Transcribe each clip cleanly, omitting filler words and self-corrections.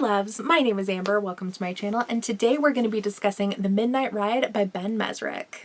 loves, my name is Amber, welcome to my channel, and today we're going to be discussing The Midnight Ride by Ben Mezrich.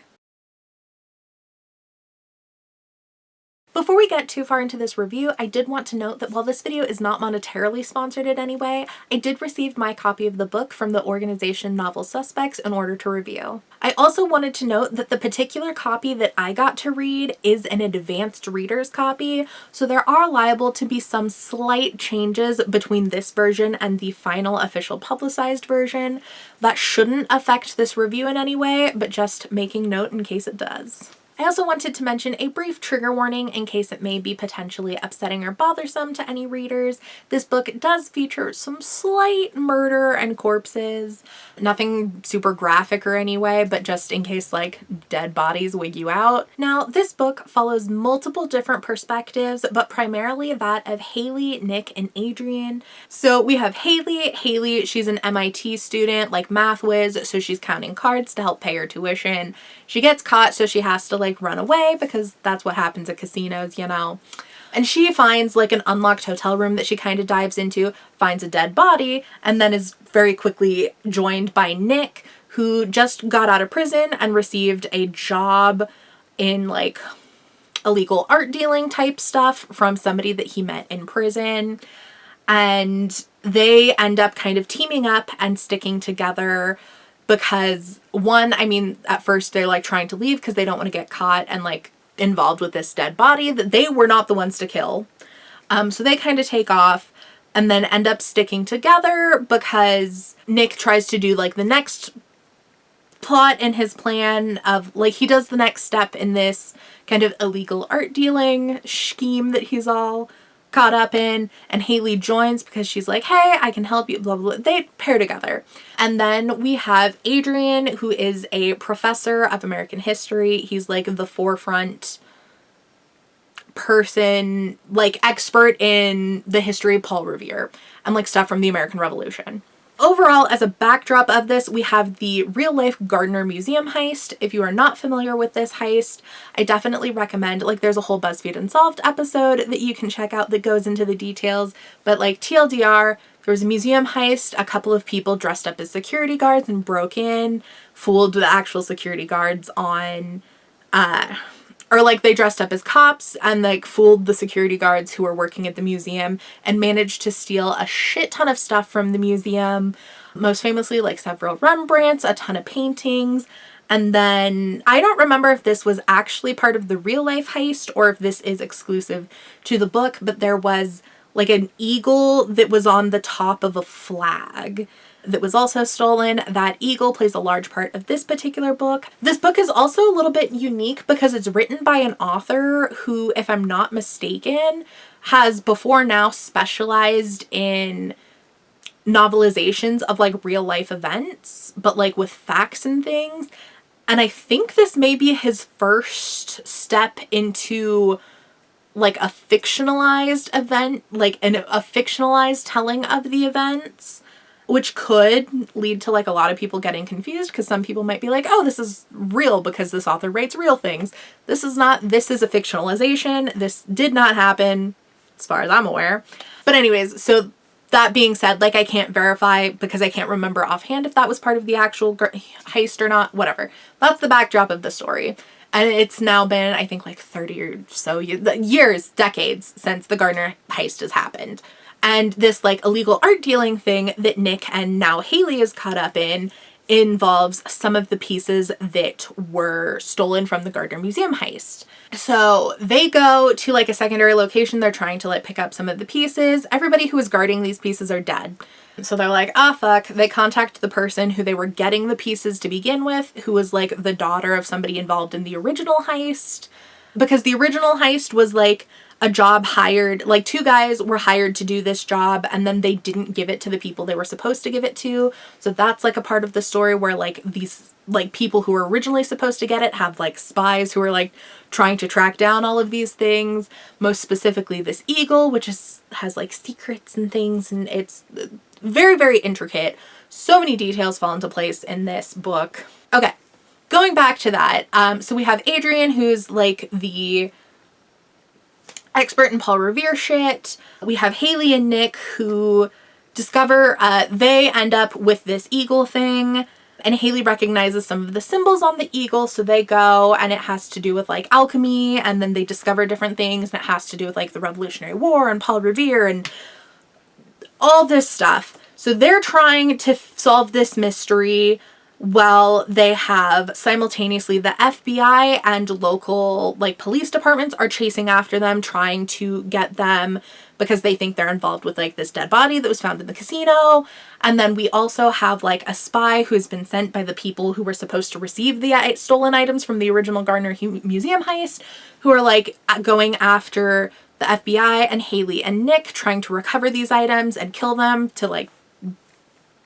Before we get too far into this review, I did want to note that while this video is not monetarily sponsored in any way, I did receive my copy of the book from the organization Novel Suspects in order to review. I also wanted to note that the particular copy that I got to read is an advanced reader's copy, so there are liable to be some slight changes between this version and the final official publicized version. That shouldn't affect this review in any way, but just making note in case it does. I also wanted to mention a brief trigger warning in case it may be potentially upsetting or bothersome to any readers. This book does feature some slight murder and corpses. Nothing super graphic or anyway, but just in case like dead bodies wig you out. Now, this book follows multiple different perspectives, but primarily that of Haley, Nick, and Adrian. So we have Haley. Haley, she's an MIT student, like math whiz, so she's counting cards to help pay her tuition. She gets caught, so she has to like run away because that's what happens at casinos, you know. And she finds like an unlocked hotel room that she kind of dives into, finds a dead body, and then is very quickly joined by Nick, who just got out of prison and received a job in like illegal art dealing type stuff from somebody that he met in prison. And they end up kind of teaming up and sticking together because one, I mean, at first they're like trying to leave because they don't want to get caught and like involved with this dead body that they were not the ones to kill. So they kind of take off and then end up sticking together because Nick tries to do like the next plot in his plan of like, he does the next step in this kind of illegal art dealing scheme that he's all caught up in, and Haley joins because she's like, hey, I can help you, blah, blah, blah. They pair together. And then we have Adrian, who is a professor of American history. He's like the forefront person, like expert in the history of Paul Revere and like stuff from the American Revolution. Overall, as a backdrop of this, we have the real-life Gardner Museum heist. If you are not familiar with this heist, I definitely recommend, like there's a whole BuzzFeed Unsolved episode that you can check out that goes into the details, but like TLDR, there was a museum heist, a couple of people dressed up as security guards and broke in, fooled the actual security guards on, or like they dressed up as cops and like fooled the security guards who were working at the museum and managed to steal a shit ton of stuff from the museum. Most famously like several Rembrandts, a ton of paintings. And then I don't remember if this was actually part of the real life heist or if this is exclusive to the book, but there was like an eagle that was on the top of a flag that was also stolen. That eagle plays a large part of this particular book. This book is also a little bit unique because it's written by an author who, if I'm not mistaken, has before now specialized in novelizations of like real life events, but like with facts and things. And I think this may be his first step into like a fictionalized event, like a fictionalized telling of the events, which could lead to like a lot of people getting confused because some people might be like, oh, this is real because this author writes real things. This is not, this is a fictionalization. This did not happen as far as I'm aware. But anyways, so that being said, like I can't verify because I can't remember offhand if that was part of the actual heist or not, whatever. That's the backdrop of the story. And it's now been, I think like 30 or so years, decades since the Gardner heist has happened. And this like illegal art dealing thing that Nick and now Haley is caught up in involves some of the pieces that were stolen from the Gardner Museum heist. So they go to like a secondary location. They're trying to like pick up some of the pieces. Everybody who was guarding these pieces are dead. So they're like, ah, fuck. They contact the person who they were getting the pieces to begin with, who was like the daughter of somebody involved in the original heist. Because the original heist was like a job hired, like two guys were hired to do this job and then they didn't give it to the people they were supposed to give it to. So that's like a part of the story where like these like people who were originally supposed to get it have like spies who are like trying to track down all of these things. Most specifically this eagle, which has like secrets and things, and it's very, very intricate. So many details fall into place in this book. Okay, going back to that. So we have Adrian, who's like the expert in Paul Revere shit. We have Haley and Nick, who discover, they end up with this eagle thing, and Hayley recognizes some of the symbols on the eagle, so they go, and it has to do with like alchemy, and then they discover different things, and it has to do with like the Revolutionary War and Paul Revere and all this stuff. So they're trying to solve this mystery while they have simultaneously the FBI and local like police departments are chasing after them, trying to get them because they think they're involved with like this dead body that was found in the casino. And then we also have like a spy who has been sent by the people who were supposed to receive the stolen items from the original Gardner Museum heist, who are like going after the FBI and Hayley and Nick, trying to recover these items and kill them to like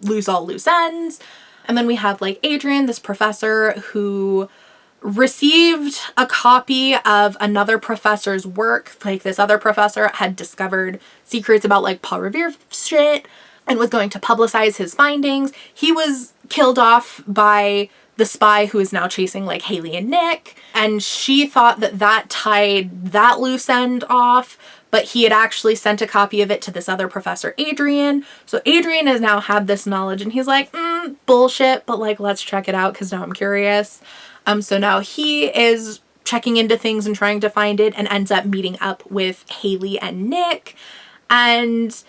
lose all loose ends. And then we have like Adrian, this professor who received a copy of another professor's work. Like this other professor had discovered secrets about like Paul Revere shit and was going to publicize his findings. He was killed off by the spy who is now chasing like Hayley and Nick. And she thought that that tied that loose end off, but he had actually sent a copy of it to this other professor, Adrian. So Adrian has now had this knowledge and he's like, bullshit, but like, let's check it out because now I'm curious. So now he is checking into things and trying to find it and ends up meeting up with Hayley and Nick. And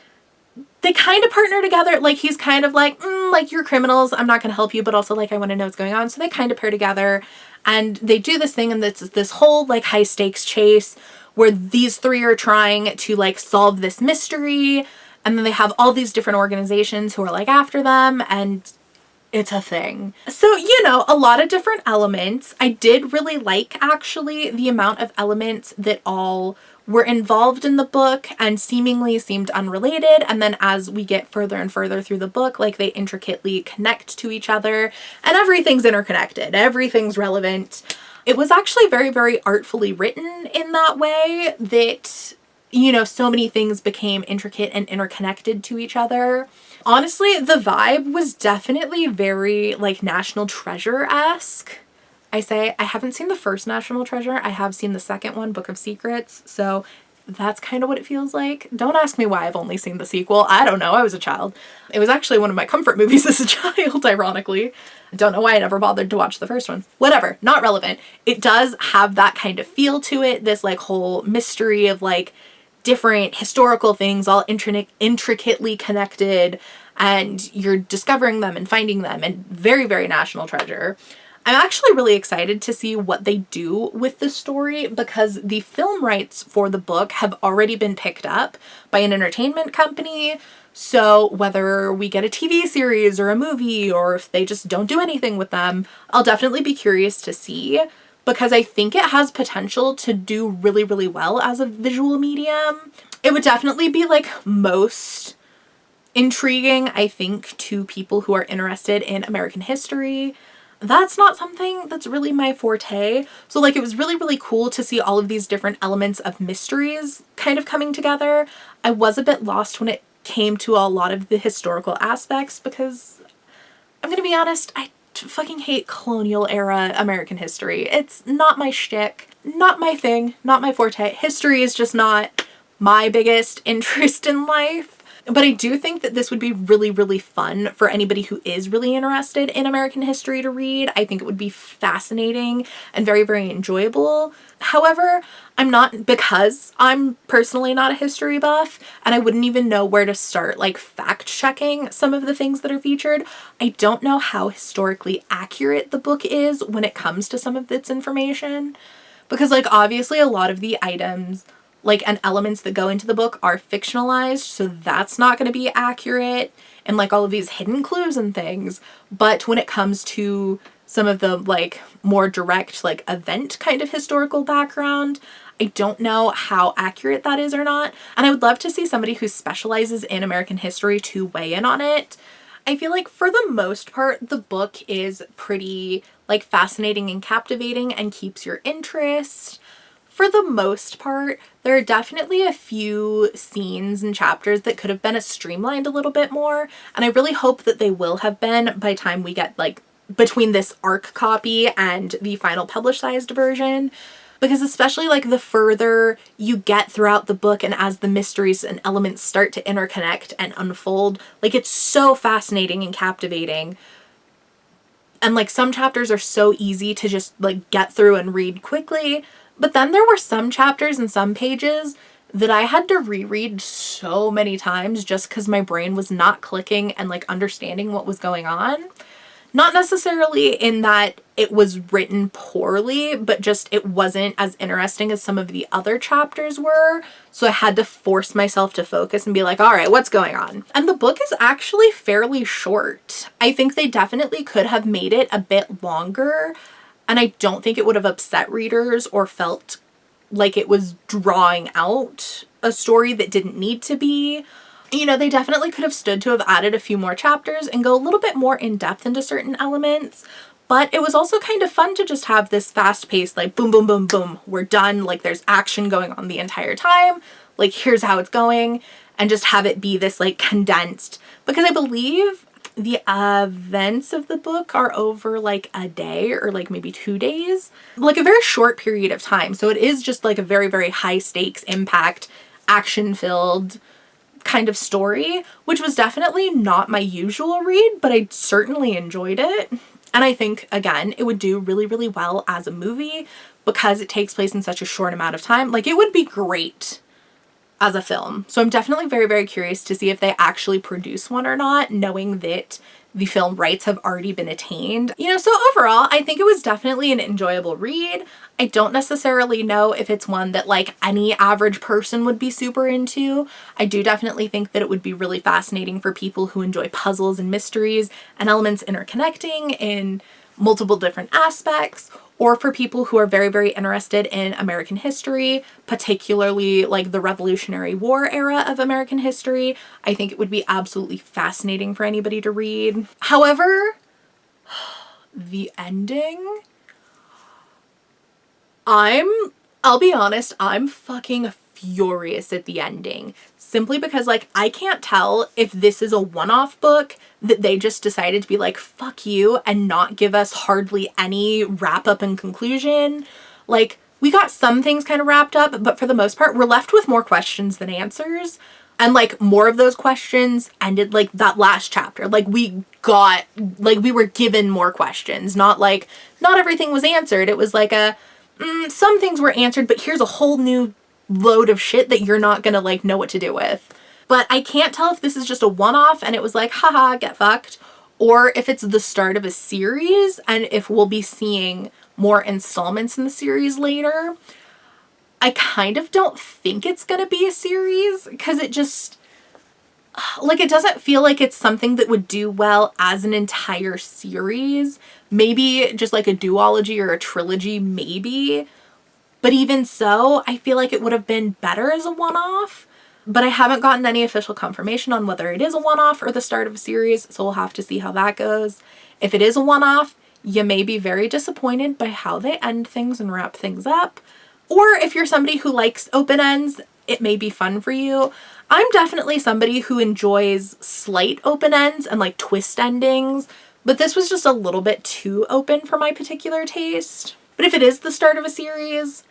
they kind of partner together. Like he's kind of like, like you're criminals, I'm not going to help you, but also like I want to know what's going on. So they kind of pair together and they do this thing, and it's this whole like high stakes chase where these three are trying to like solve this mystery, and then they have all these different organizations who are like after them, and it's a thing. So, you know, a lot of different elements. I did really like actually the amount of elements that all were involved in the book and seemingly seemed unrelated, and then as we get further and further through the book, like they intricately connect to each other and everything's interconnected, everything's relevant. It was actually very, very artfully written in that way that, you know, so many things became intricate and interconnected to each other. Honestly, the vibe was definitely very like National Treasure-esque. I haven't seen the first National Treasure. I have seen the second one, Book of Secrets. So that's kind of what it feels like. Don't ask me why I've only seen the sequel. I don't know. I was a child. It was actually one of my comfort movies as a child, ironically. Don't know why I never bothered to watch the first one. Whatever, not relevant. It does have that kind of feel to it. This like whole mystery of like different historical things all intricately connected, and you're discovering them and finding them, and very, very National Treasure. I'm actually really excited to see what they do with the story because the film rights for the book have already been picked up by an entertainment company. So whether we get a TV series or a movie, or if they just don't do anything with them, I'll definitely be curious to see, because I think it has potential to do really, really well as a visual medium. It would definitely be like most intriguing, I think, to people who are interested in American history. That's not something that's really my forte. So like it was really, really cool to see all of these different elements of mysteries kind of coming together. I was a bit lost when it came to a lot of the historical aspects because I'm gonna be honest, I fucking hate colonial era American history. It's not my shtick, not my thing, not my forte. History is just not my biggest interest in life. But I do think that this would be really, really fun for anybody who is really interested in American history to read. I think it would be fascinating and very, very enjoyable. However, because I'm personally not a history buff, and I wouldn't even know where to start like fact checking some of the things that are featured. I don't know how historically accurate the book is when it comes to some of its information, because like obviously a lot of the items and elements that go into the book are fictionalized, so that's not going to be accurate, and like all of these hidden clues and things. But when it comes to some of the like more direct like event kind of historical background, I don't know how accurate that is or not, and I would love to see somebody who specializes in American history to weigh in on it. I feel like for the most part the book is pretty like fascinating and captivating and keeps your interest. For the most part, there are definitely a few scenes and chapters that could have been streamlined a little bit more, and I really hope that they will have been by the time we get like between this ARC copy and the final publicized version, because especially like the further you get throughout the book and as the mysteries and elements start to interconnect and unfold, like it's so fascinating and captivating. And like some chapters are so easy to just like get through and read quickly, but then there were some chapters and some pages that I had to reread so many times just because my brain was not clicking and like understanding what was going on. Not necessarily in that it was written poorly, but just it wasn't as interesting as some of the other chapters were. So I had to force myself to focus and be like, all right, what's going on? And the book is actually fairly short. I think they definitely could have made it a bit longer, and I don't think it would have upset readers or felt like it was drawing out a story that didn't need to be. You know, they definitely could have stood to have added a few more chapters and go a little bit more in depth into certain elements, but it was also kind of fun to just have this fast paced, like boom, boom, boom, boom, we're done. Like there's action going on the entire time. Like here's how it's going, and just have it be this like condensed, because I believe the events of the book are over like a day or like maybe 2 days, like a very short period of time. So it is just like a very, very high stakes impact, action filled kind of story, which was definitely not my usual read, but I certainly enjoyed it. And I think, again, it would do really, really well as a movie because it takes place in such a short amount of time. Like it would be great as a film. So I'm definitely very, very curious to see if they actually produce one or not, knowing that the film rights have already been attained. You know, so overall, I think it was definitely an enjoyable read. I don't necessarily know if it's one that like any average person would be super into. I do definitely think that it would be really fascinating for people who enjoy puzzles and mysteries and elements interconnecting in multiple different aspects, or for people who are very, very interested in American history, particularly like the Revolutionary War era of American history. I think it would be absolutely fascinating for anybody to read. However, the ending, I'll be honest, I'm fucking furious at the ending. Simply because like I can't tell if this is a one-off book that they just decided to be like, fuck you, and not give us hardly any wrap up and conclusion. Like we got some things kind of wrapped up, but for the most part, we're left with more questions than answers. And like more of those questions ended like that last chapter. Like we were given more questions, not like not everything was answered. It was like some things were answered, but here's a whole new load of shit that you're not gonna like know what to do with. But I can't tell if this is just a one-off and it was like, haha, get fucked, or if it's the start of a series and if we'll be seeing more installments in the series later. I kind of don't think it's gonna be a series because it just, like, it doesn't feel like it's something that would do well as an entire series. Maybe just like a duology or a trilogy, maybe. But even so, I feel like it would have been better as a one-off. But I haven't gotten any official confirmation on whether it is a one-off or the start of a series, so we'll have to see how that goes. If it is a one-off, you may be very disappointed by how they end things and wrap things up. Or if you're somebody who likes open ends, it may be fun for you. I'm definitely somebody who enjoys slight open ends and like twist endings, but this was just a little bit too open for my particular taste. But if it is the start of a series,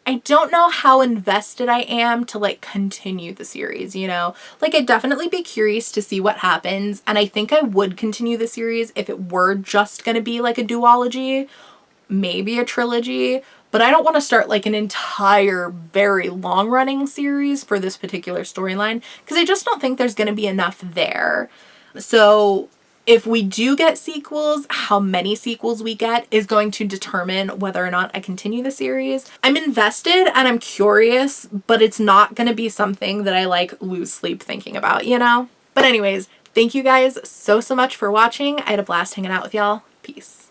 I don't know how invested I am to like continue the series, you know? Like I'd definitely be curious to see what happens, and I think I would continue the series if it were just gonna be like a duology, maybe a trilogy, but I don't want to start like an entire very long running series for this particular storyline because I just don't think there's gonna be enough there. So if we do get sequels, how many sequels we get is going to determine whether or not I continue the series. I'm invested and I'm curious, but it's not going to be something that I like lose sleep thinking about, you know? But anyways, thank you guys so much for watching. I had a blast hanging out with y'all. Peace.